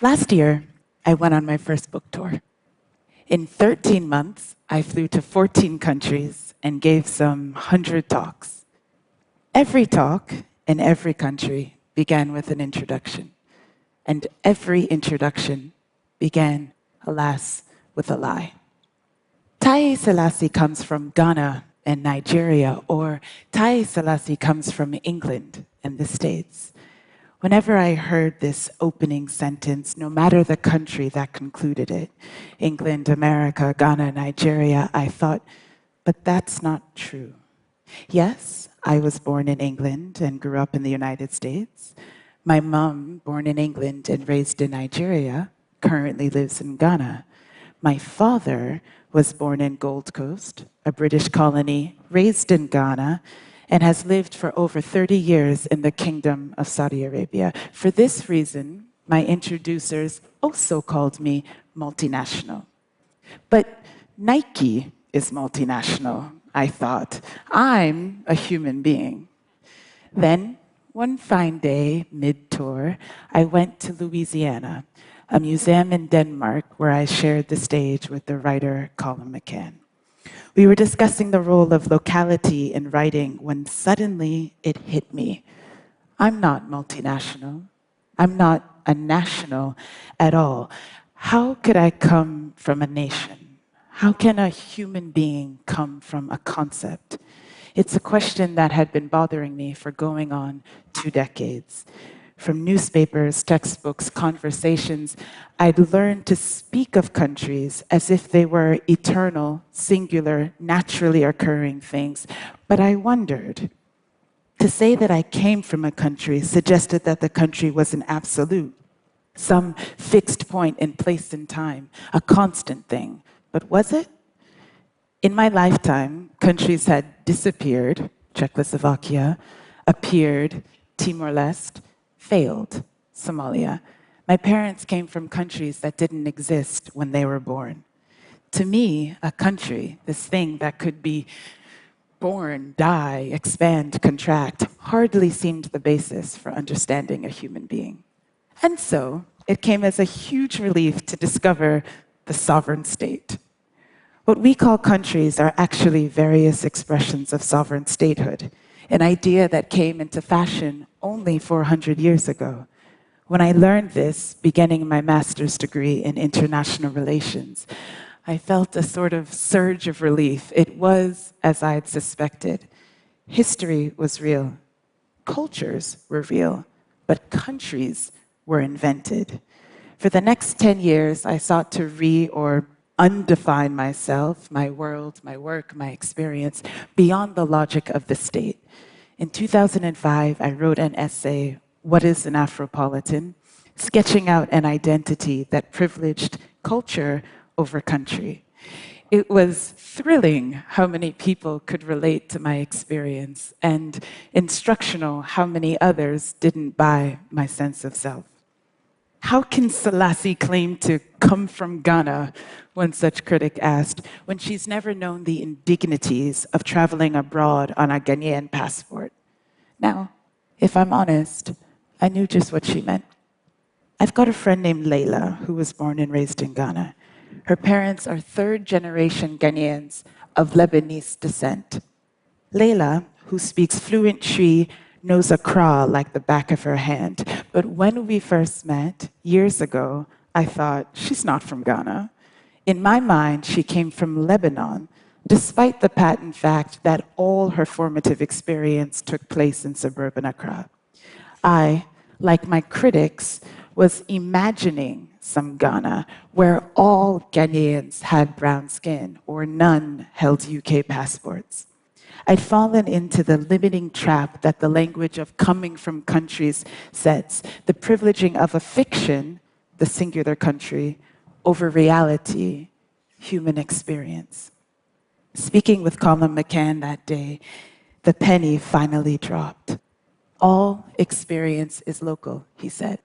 Last year, I went on my first book tour. In 13 months, I flew to 14 countries and gave some 100 talks. Every talk in every country began with an introduction, and every introduction began, alas, with a lie. Taiye Selasi comes from Ghana and Nigeria, or Taiye Selasi comes from England and the States. Whenever I heard this opening sentence, no matter the country that concluded it, England, America, Ghana, Nigeria, I thought, but that's not true. Yes, I was born in England and grew up in the United States. My mom, born in England and raised in Nigeria, currently lives in Ghana. My father was born in Gold Coast, a British colony, raised in Ghana, and has lived for over 30 years in the Kingdom of Saudi Arabia. For this reason, my introducers also called me multinational. But Nike is multinational, I thought. I'm a human being. Then, one fine day, mid-tour, I went to Louisiana, a museum in Denmark where I shared the stage with the writer Colin McCann. We were discussing the role of locality in writing when suddenly it hit me. I'm not multinational. I'm not a national at all. How could I come from a nation? How can a human being come from a concept? It's a question that had been bothering me for going on 2 decades. From newspapers, textbooks, conversations, I'd learned to speak of countries as if they were eternal, singular, naturally occurring things. But I wondered, to say that I came from a country suggested that the country was an absolute, some fixed point in place and time, a constant thing. But was it? In my lifetime, countries had disappeared, Czechoslovakia, appeared, Timor-Leste, failed, Somalia. My parents came from countries that didn't exist when they were born. To me, a country, this thing that could be born, die, expand, contract, hardly seemed the basis for understanding a human being. And so, it came as a huge relief to discover the sovereign state. What we call countries are actually various expressions of sovereign statehood, an idea that came into fashion only 400 years ago. When I learned this, beginning my master's degree in international relations, I felt a sort of surge of relief. It was as I had suspected. History was real. Cultures were real, but countries were invented. For the next 10 years, I sought to or undefine myself, my world, my work, my experience, beyond the logic of the state. In 2005, I wrote an essay, What is an Afropolitan?, sketching out an identity that privileged culture over country. It was thrilling how many people could relate to my experience, and instructional how many others didn't buy my sense of self. How can Selasi claim to come from Ghana, one such critic asked, when she's never known the indignities of traveling abroad on a Ghanaian passport? Now, if I'm honest, I knew just what she meant. I've got a friend named Layla who was born and raised in Ghana. Her parents are third-generation Ghanaians of Lebanese descent. Layla, who speaks fluent Twi, knows Accra like the back of her hand. But when we first met, years ago, I thought, she's not from Ghana. In my mind, she came from Lebanon, despite the patent fact that all her formative experience took place in suburban Accra. I, like my critics, was imagining some Ghana where all Ghanaians had brown skin or none held UK passports. I'd fallen into the limiting trap that the language of coming from countries sets, the privileging of a fiction, the singular country, over reality, human experience. Speaking with Colin McCann that day, the penny finally dropped. All experience is local, he said.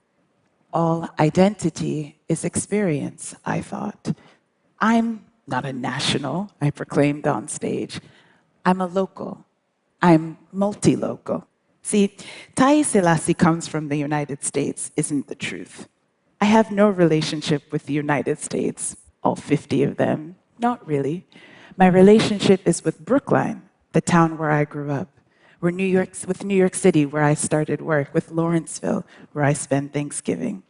All identity is experience, I thought. I'm not a national, I proclaimed on stage. I'm a local. I'm multi-local. See, Taiye Selasi comes from the United States isn't the truth. I have no relationship with the United States, all 50 of them. Not really. My relationship is with Brookline, the town where I grew up, with New York City, where I started work, with Lawrenceville, where I spend Thanksgiving.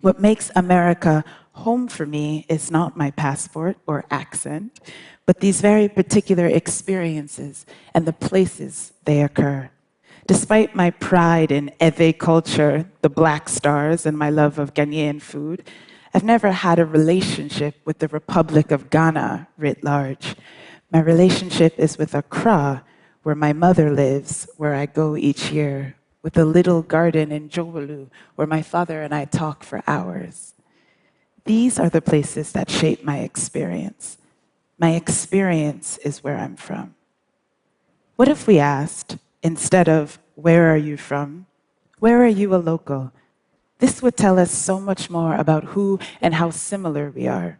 What makes America home for me is not my passport or accent, but these very particular experiences and the places they occur. Despite my pride in Ewe culture, the Black Stars, and my love of Ghanaian food, I've never had a relationship with the Republic of Ghana writ large. My relationship is with Accra, where my mother lives, where I go each year, with a little garden in Jowolu, where my father and I talk for hours. These are the places that shape my experience. My experience is where I'm from. What if we asked, instead of, where are you from? Where are you a local? This would tell us so much more about who and how similar we are.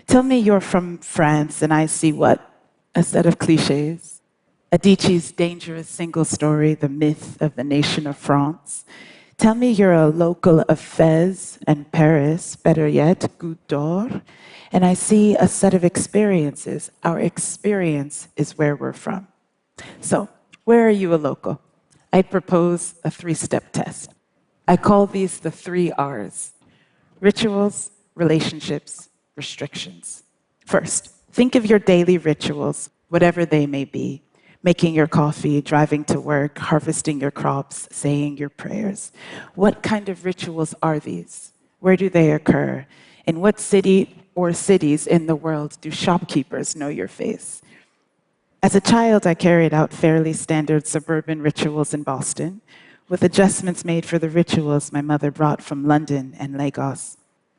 Tell me you're from France, and I see what? A set of cliches. Adichie's dangerous single story, The Myth of the Nation of France. Tell me you're a local of Fez and Paris, better yet, Goutte d'Or, and I see a set of experiences. Our experience is where we're from. So, where are you a local? I propose a 3-step test. I call these the 3 R's: rituals, relationships, restrictions. First, think of your daily rituals, whatever they may be. Making your coffee, driving to work, harvesting your crops, saying your prayers. What kind of rituals are these? Where do they occur? In what city or cities in the world do shopkeepers know your face? As a child, I carried out fairly standard suburban rituals in Boston, with adjustments made for the rituals my mother brought from London and Lagos.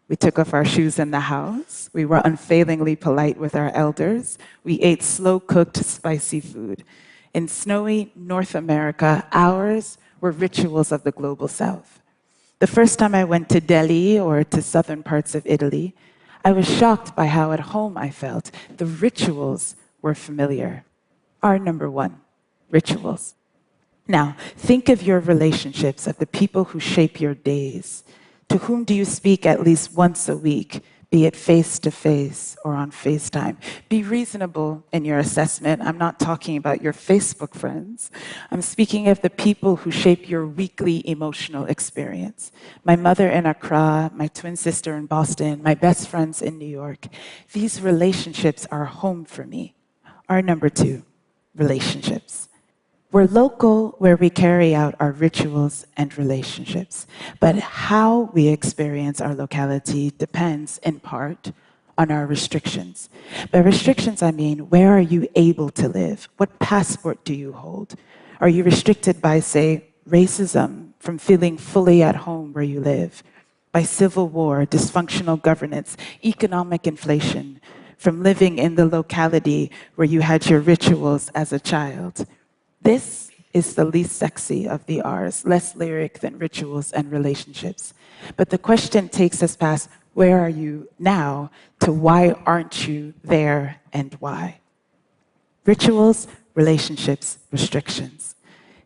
We took off our shoes in the house. We were unfailingly polite with our elders. We ate slow-cooked, spicy food. In snowy North America, ours were rituals of the global South. The first time I went to Delhi or to southern parts of Italy, I was shocked by how at home I felt. The rituals were familiar. R number 1, rituals. Now, think of your relationships, of the people who shape your days. To whom do you speak at least once a week, be it face-to-face or on FaceTime? Be reasonable in your assessment. I'm not talking about your Facebook friends. I'm speaking of the people who shape your weekly emotional experience. My mother in Accra, my twin sister in Boston, my best friends in New York. These relationships are home for me. Our number 2, relationships. We're local where we carry out our rituals and relationships, but how we experience our locality depends, in part, on our restrictions. By restrictions, I mean, where are you able to live? What passport do you hold? Are you restricted by, say, racism, from feeling fully at home where you live? By civil war, dysfunctional governance, economic inflation, from living in the locality where you had your rituals as a child? This is the least sexy of the R's, less lyric than rituals and relationships. But the question takes us past where are you now to why aren't you there and why? Rituals, relationships, restrictions.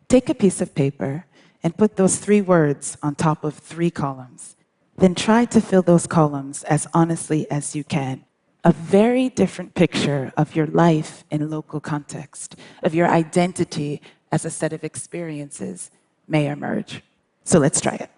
Take a piece of paper and put those 3 words on top of 3 columns. Then try to fill those columns as honestly as you can. A very different picture of your life in local context, of your identity as a set of experiences may emerge. So let's try it.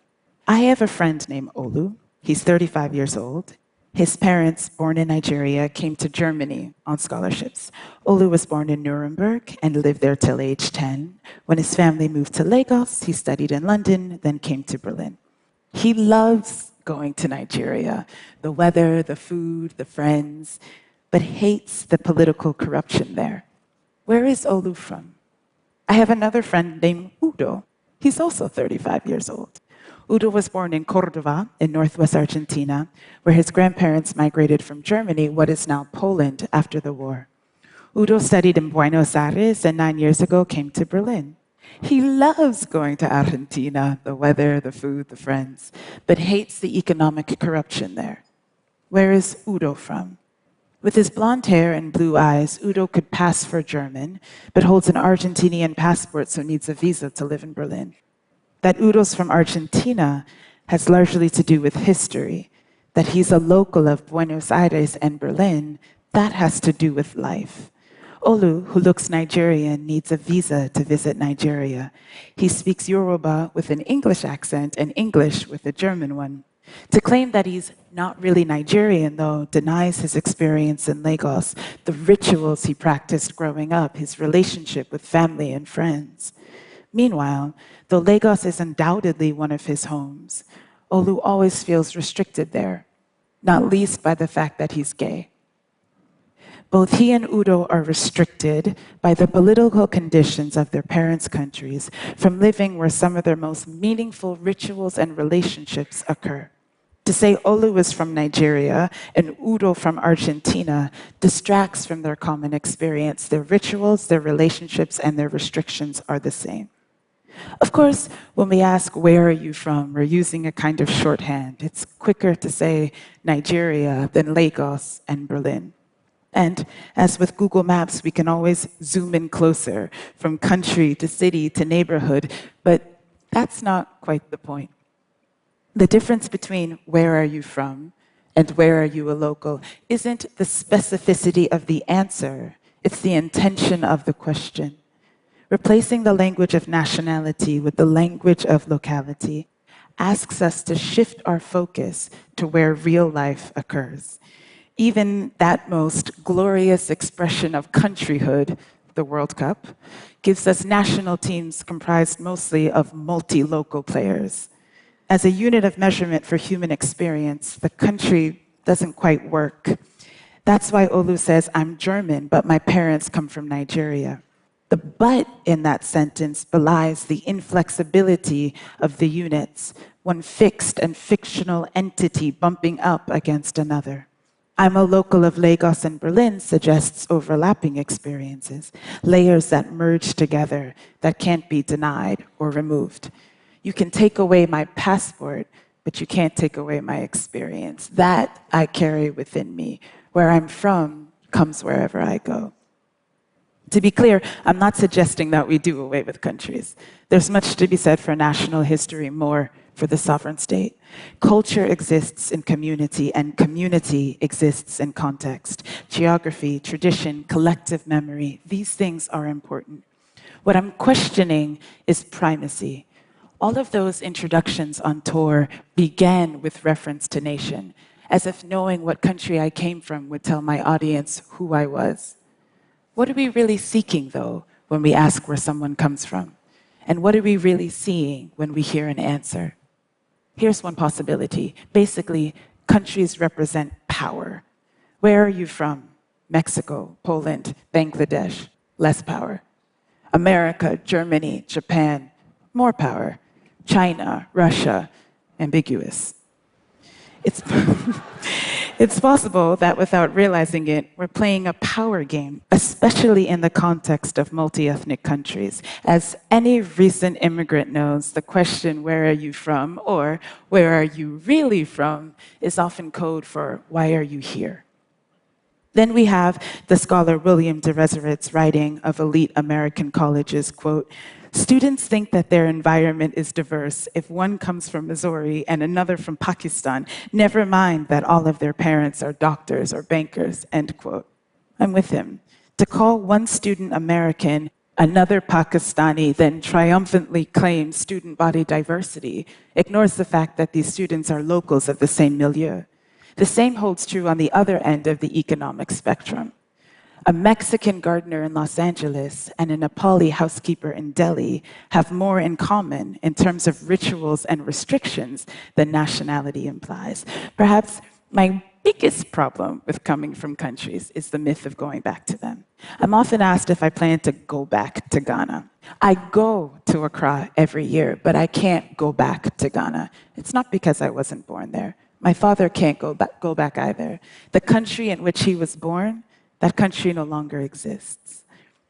I have a friend named Olu. He's 35 years old. His parents, born in Nigeria, came to Germany on scholarships. Olu was born in Nuremberg and lived there till age 10. When his family moved to Lagos, he studied in London, then came to Berlin. He loves going to Nigeria, the weather, the food, the friends, but hates the political corruption there. Where is Olu from? I have another friend named Udo. He's also 35 years old. Udo was born in Córdoba in northwest Argentina, where his grandparents migrated from Germany, what is now Poland, after the war. Udo studied in Buenos Aires and 9 years ago came to Berlin. He loves going to Argentina, the weather, the food, the friends, but hates the economic corruption there. Where is Udo from? With his blonde hair and blue eyes, Udo could pass for German, but holds an Argentinian passport, so needs a visa to live in Berlin. That Udo's from Argentina has largely to do with history. That he's a local of Buenos Aires and Berlin, that has to do with life. Olu, who looks Nigerian, needs a visa to visit Nigeria. He speaks Yoruba with an English accent and English with a German one. To claim that he's not really Nigerian, though, denies his experience in Lagos, the rituals he practiced growing up, his relationship with family and friends. Meanwhile, though Lagos is undoubtedly one of his homes, Olu always feels restricted there, not least by the fact that he's gay. Both he and Udo are restricted by the political conditions of their parents' countries from living where some of their most meaningful rituals and relationships occur. To say Olu is from Nigeria and Udo from Argentina distracts from their common experience. Their rituals, their relationships, and their restrictions are the same. Of course, when we ask, where are you from, we're using a kind of shorthand. It's quicker to say Nigeria than Lagos and Berlin. And as with Google Maps, we can always zoom in closer from country to city to neighborhood, but that's not quite the point. The difference between where are you from and where are you a local isn't the specificity of the answer, it's the intention of the question. Replacing the language of nationality with the language of locality asks us to shift our focus to where real life occurs. Even that most glorious expression of countryhood, the World Cup, gives us national teams comprised mostly of multi-local players. As a unit of measurement for human experience, the country doesn't quite work. That's why Olu says, I'm German, but my parents come from Nigeria. The but in that sentence belies the inflexibility of the units, one fixed and fictional entity bumping up against another. I'm a local of Lagos and Berlin suggests overlapping experiences, layers that merge together, that can't be denied or removed. You can take away my passport, but you can't take away my experience. That I carry within me. Where I'm from comes wherever I go. To be clear, I'm not suggesting that we do away with countries. There's much to be said for national history, more for the sovereign state. Culture exists in community, and community exists in context. Geography, tradition, collective memory, these things are important. What I'm questioning is primacy. All of those introductions on tour began with reference to nation, as if knowing what country I came from would tell my audience who I was. What are we really seeking, though, when we ask where someone comes from? And what are we really seeing when we hear an answer? Here's one possibility. Basically, countries represent power. Where are you from? Mexico, Poland, Bangladesh, less power. America, Germany, Japan, more power. China, Russia, ambiguous. It's, it's possible that without realizing it, we're playing a power game, especially in the context of multi-ethnic countries. As any recent immigrant knows, the question, where are you from, or where are you really from, is often code for, why are you here? Then we have the scholar William de Reseret's writing of elite American colleges, quote, students think that their environment is diverse if one comes from Missouri and another from Pakistan, never mind that all of their parents are doctors or bankers, end quote. I'm with him. To call one student American, another Pakistani, then triumphantly claim student body diversity ignores the fact that these students are locals of the same milieu. The same holds true on the other end of the economic spectrum. A Mexican gardener in Los Angeles and a Nepali housekeeper in Delhi have more in common in terms of rituals and restrictions than nationality implies. Perhaps my biggest problem with coming from countries is the myth of going back to them. I'm often asked if I plan to go back to Ghana. I go to Accra every year, but I can't go back to Ghana. It's not because I wasn't born there. My father can't go back either. The country in which he was born, that country no longer exists.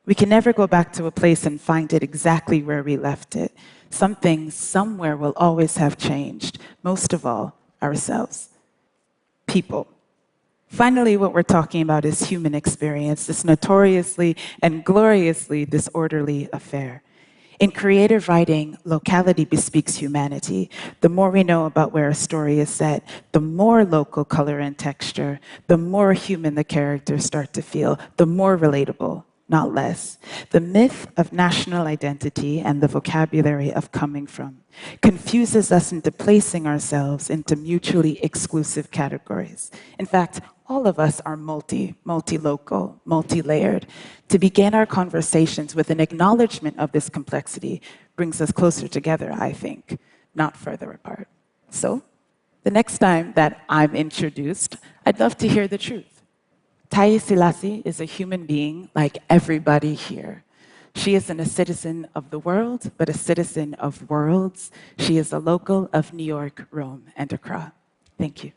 We can never go back to a place and find it exactly where we left it. Something somewhere will always have changed. Most of all, ourselves. People. Finally, what we're talking about is human experience, this notoriously and gloriously disorderly affair. In creative writing, locality bespeaks humanity. The more we know about where a story is set, the more local color and texture, the more human the characters start to feel, the more relatable, not less. The myth of national identity and the vocabulary of coming from confuses us into placing ourselves into mutually exclusive categories. In fact, all of us are multi-local, multi-layered. To begin our conversations with an acknowledgement of this complexity brings us closer together, I think, not further apart. So, the next time that I'm introduced, I'd love to hear the truth. Taiye Selasi is a human being like everybody here. She isn't a citizen of the world, but a citizen of worlds. She is a local of New York, Rome, and Accra. Thank you.